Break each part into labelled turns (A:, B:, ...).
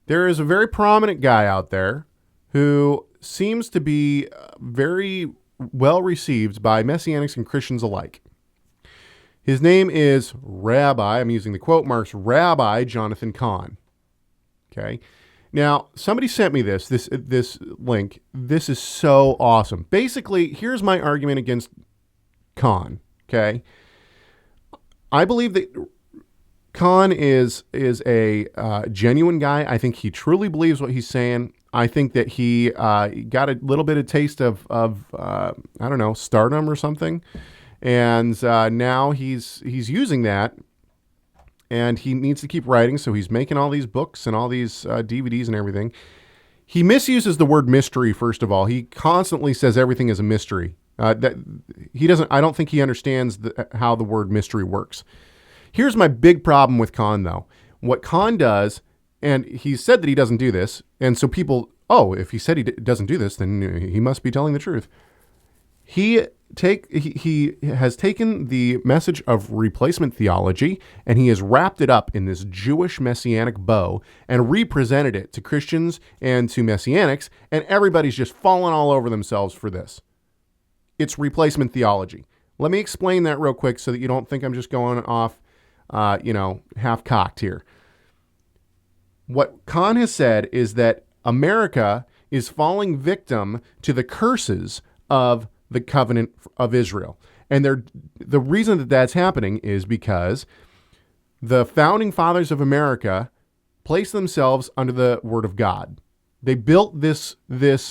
A: There is a very prominent guy out there who seems to be very well received by Messianics and Christians alike. His name is Rabbi, I'm using the quote marks, Rabbi Jonathan Cahn. Okay. Now, somebody sent me this link. This is so awesome. Basically, here's my argument against Cahn. Okay. I believe that Cahn is a genuine guy. I think he truly believes what he's saying. I think that he got a little bit of taste of I don't know, stardom or something, and now he's using that, and he needs to keep writing. So he's making all these books and all these DVDs and everything. He misuses the word mystery. First of all, he constantly says everything is a mystery. That he doesn't. I don't think he understands how the word mystery works. Here's my big problem with Cahn, though. What Cahn does, and he said that he doesn't do this, and so people, if he said he doesn't do this, then he must be telling the truth. He has taken the message of replacement theology, and he has wrapped it up in this Jewish messianic bow and represented it to Christians and to messianics, and everybody's just falling all over themselves for this. It's replacement theology. Let me explain that real quick so that you don't think I'm just going off half-cocked here. What Cahn has said is that America is falling victim to the curses of the covenant of Israel. And the reason that that's happening is because the founding fathers of America placed themselves under the Word of God. They built this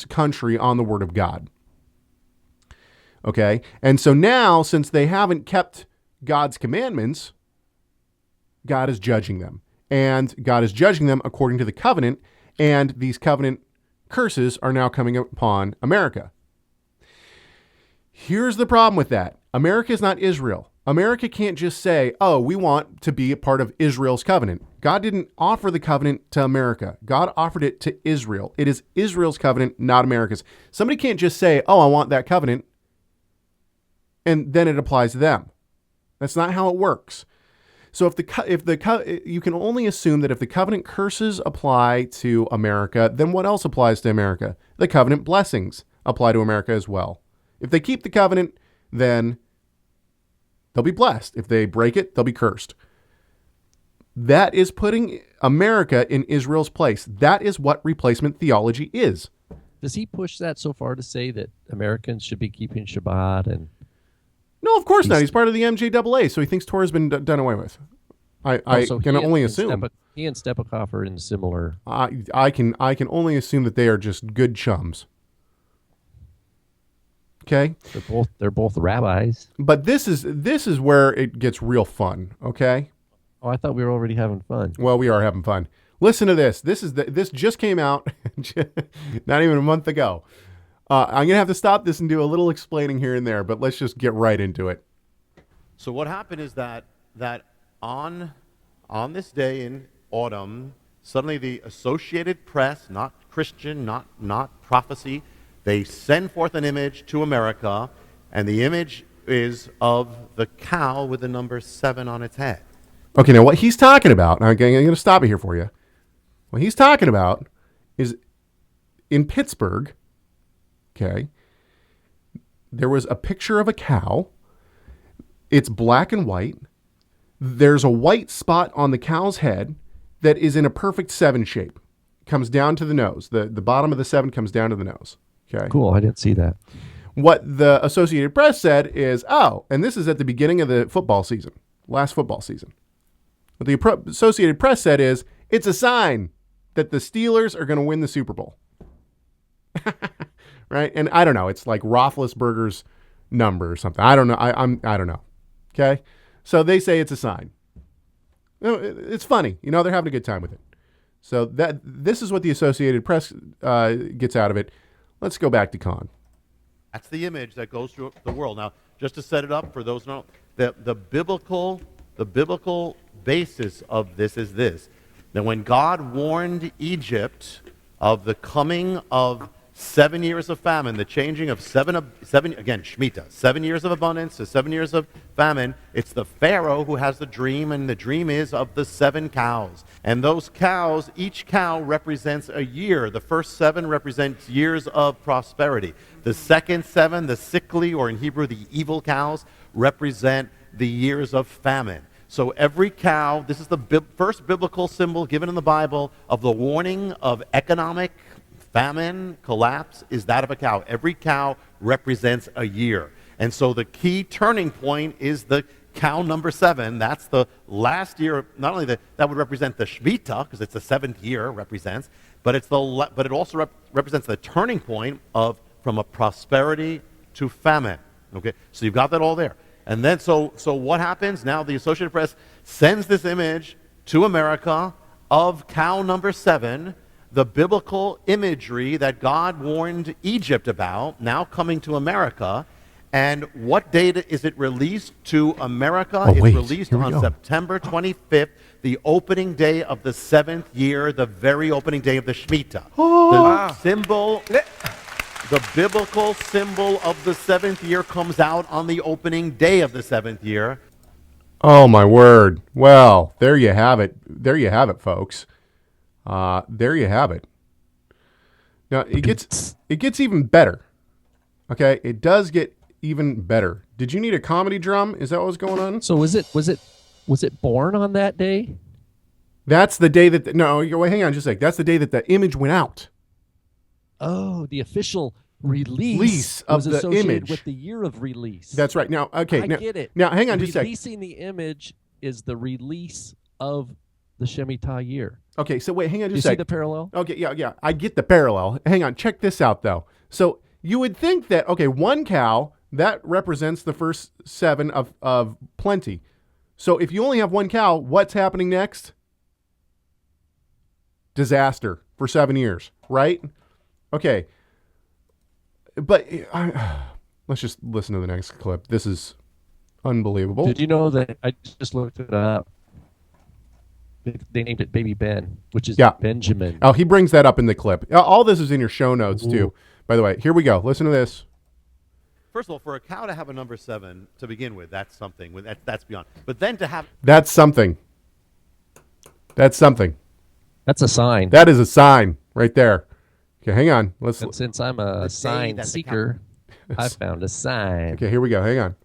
A: country on the Word of God. Okay? And so now, since they haven't kept God's commandments, God is judging them. And God is judging them according to the covenant, and these covenant curses are now coming upon America. Here's the problem with that. America is not Israel. America can't just say, we want to be a part of Israel's covenant. God didn't offer the covenant to America. God offered it to Israel. It is Israel's covenant, not America's. Somebody can't just say, I want that covenant, and then it applies to them. That's not how it works. So you can only assume that if the covenant curses apply to America, then what else applies to America? The covenant blessings apply to America as well. If they keep the covenant, then they'll be blessed. If they break it, they'll be cursed. That is putting America in Israel's place. That is what replacement theology is.
B: Does he push that so far to say that Americans should be keeping Shabbat and...
A: No, of course not. He's part of the MJAA, so he thinks Torah's been done away with. I can only assume.
B: He and Stepikoff are in similar...
A: I can only assume that they are just good chums. Okay?
B: They're both rabbis.
A: But this is where it gets real fun, okay?
B: Oh, I thought we were already having fun.
A: Well, we are having fun. Listen to this. This just came out not even a month ago. I'm going to have to stop this and do a little explaining here and there, but let's just get right into it.
C: So what happened is that on this day in autumn, suddenly the Associated Press, not Christian, not prophecy, they send forth an image to America, and the image is of the cow with the number 7 on its head.
A: Okay, now what he's talking about, I'm going to stop it here for you. What he's talking about is in Pittsburgh, okay, there was a picture of a cow. It's black and white. There's a white spot on the cow's head that is in a perfect 7 shape. Comes down to the nose. The bottom of the 7 comes down to the nose. Okay.
B: Cool, I didn't see that.
A: What the Associated Press said is, and this is at the beginning of the football season, last football season. What the Associated Press said is, it's a sign that the Steelers are going to win the Super Bowl. Right? And I don't know. It's like Roethlisberger's number or something. I don't know. I don't know. Okay? So they say it's a sign. It's funny. They're having a good time with it. So this is what the Associated Press gets out of it. Let's go back to Cahn.
C: That's the image that goes through the world. Now, just to set it up for those who don't know, the biblical basis of this is this: that when God warned Egypt of the coming of 7 years of famine, the changing of seven, again, Shemitah, 7 years of abundance to 7 years of famine. It's the Pharaoh who has the dream, and the dream is of the 7 cows. And those cows, each cow represents a year. The first 7 represents years of prosperity. The second 7, the sickly, or in Hebrew, the evil cows, represent the years of famine. So every cow, this is the first biblical symbol given in the Bible of the warning of economic famine, collapse, is that of a cow. Every cow represents a year. And so the key turning point is the cow number 7. That's the last year. Not only that would represent the Shemitah, because it's the 7th year represents, but it also represents the turning point from a prosperity to famine. Okay, so you've got that all there. And then so what happens now? The Associated Press sends this image to America of cow number 7. The biblical imagery that God warned Egypt about, now coming to America. And what date is it released to America?
A: Oh, wait.
C: It's released
A: Here we
C: on
A: go.
C: September 25th, the opening day of the 7th year, the very opening day of the Shemitah. The symbol, the biblical symbol of the 7th year comes out on the opening day of the 7th year.
A: Oh, my word. Well, there you have it. There you have it, folks. There you have it. Now, it gets even better. Okay? It does get even better. Did you need a comedy drum? Is that what was going on?
B: So was it born on that day?
A: That's the day that... no, wait, hang on just a sec. That's the day that the image went out.
B: Oh, the official release
A: Release of
B: was
A: the
B: associated
A: image.
B: with the year of release.
A: That's right. Now, okay.
B: I get it.
A: Now, hang on just a sec.
B: Releasing the image is the release of the Shemitah year.
A: Okay, so wait, hang on
B: You
A: just a
B: see
A: sec.
B: the parallel?
A: Okay, yeah. I get the parallel. Hang on. Check this out, though. So you would think that, okay, 1 cow, that represents the first 7 of plenty. So if you only have 1 cow, what's happening next? Disaster for 7 years, right? Okay. But let's just listen to the next clip. This is unbelievable.
B: Did you know that I just looked it up? They named it Baby Ben, which is Benjamin.
A: Oh, he brings that up in the clip. All this is in your show notes, too. By the way, here we go. Listen to this.
C: First of all, for a cow to have a number 7 to begin with, that's something. That's beyond. But then to have...
A: That's something. That's something.
B: That's a sign.
A: That is a sign right there. Okay, hang on.
B: And since I'm a sign seeker, I found a sign.
A: Okay, here we go. Hang on.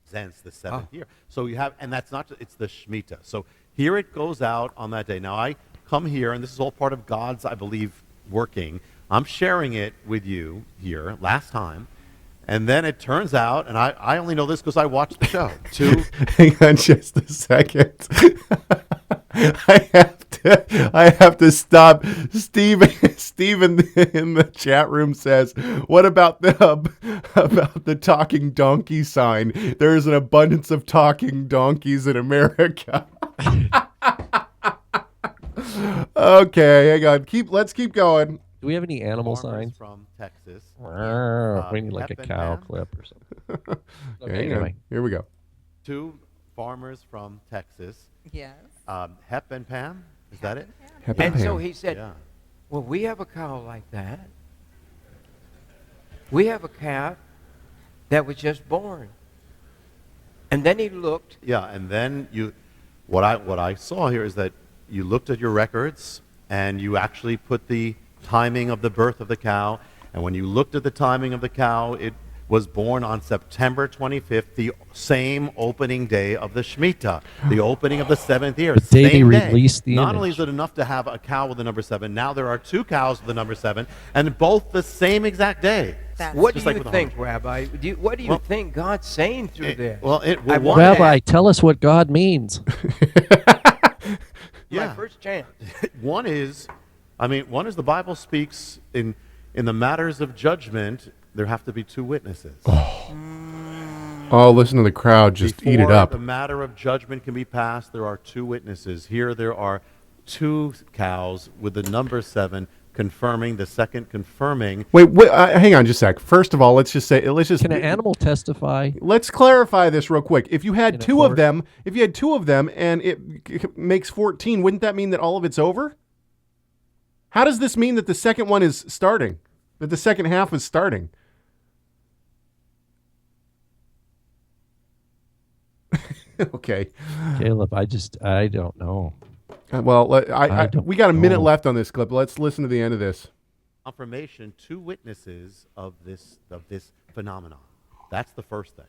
C: Represents the 7th year. So you have, and that's not, it's the Shemitah. So here it goes out on that day. Now I come here, and this is all part of God's, I believe, working. I'm sharing it with you here last time. And then it turns out, and I only know this because I watched the show.
A: Hang on just a second. I have to stop. Steven in the chat room says, "What about the talking donkey sign? There is an abundance of talking donkeys in America." Okay, hang on. Let's keep going.
B: Do we have any animal
C: farmers
B: signs?
C: from Texas.
B: We need like a cow clip or something.
A: Okay,
B: anyway.
A: Here we go.
C: 2 farmers from Texas.
D: Yes.
C: Hep and Pam, is that it?
A: Hep
E: And
A: and
E: so
A: Pam.
E: he said,
C: Yeah.
E: well, we have a cow like that. We have a calf that was just born. And then he looked.
C: Yeah, and then what I saw here is that you looked at your records and you actually put the timing of the birth of the cow. And when you looked at the timing of the cow, it was born on September 25th, the same opening day of the Shemitah, the opening of the 7th year.
B: The day they
C: Same
B: released the
C: Not
B: image.
C: only is it enough to have a cow with the number 7, now there are 2 cows with the number 7, and both the same exact day.
D: That's
E: What do
C: Just like
E: you
C: with the
E: think,
C: Hummer.
E: Rabbi? What do you think God's saying through this?
C: Well,
E: I
C: one-
E: wanted to
B: Rabbi,
E: ask-
B: tell us what God means.
C: yeah.
E: My first chance.
C: One is the Bible speaks in the matters of judgment, there have to be 2 witnesses.
A: Oh, listen to the crowd just eat it
C: Before
A: up.
C: the matter of judgment can be passed, there are 2 witnesses. Here there are 2 cows with the number 7 confirming, the second confirming.
A: Wait, hang on just a sec. First of all, let's just
B: Can an animal testify?
A: let's clarify this real quick. If you had
B: In a
A: 2 of
B: court?
A: them, and it makes 14, wouldn't that mean that all of it's over? How does this mean that the second one is starting? that the second half was starting. Okay.
B: Caleb, I don't know.
A: Well, we got a minute
B: know.
A: left on this clip. Let's listen to the end of this.
C: Confirmation, 2 witnesses of this phenomenon. That's the first thing.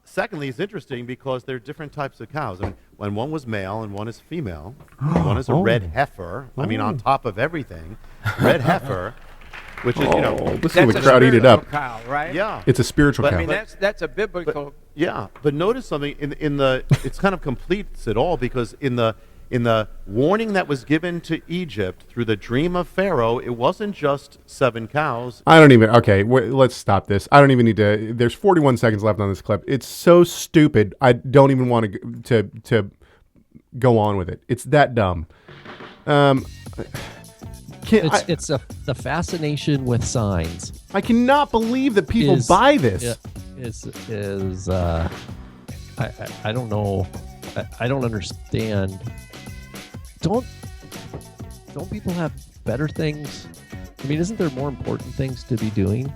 C: Secondly, it's interesting because there are different types of cows. I mean, when one was male and one is female, one is a red heifer. I mean, on top of everything, red heifer, which is, you know,
A: listen to the crowd eat it up.
E: Cow, right?
C: Yeah.
A: It's a spiritual
C: But-
A: cow.
E: I mean, that's a biblical.
C: Yeah, but notice something in the it's kind of completes it all, because in the warning that was given to Egypt through the dream of Pharaoh, it wasn't just 7 cows.
A: I don't even. Okay, let's stop this. I don't even need to. There's 41 seconds left on this clip. It's so stupid. I don't even want to go on with it. It's that dumb.
B: It's the fascination with signs.
A: I cannot believe that people buy this.
B: I don't know. I don't understand. Don't people have better things? I mean, isn't there more important things to be doing?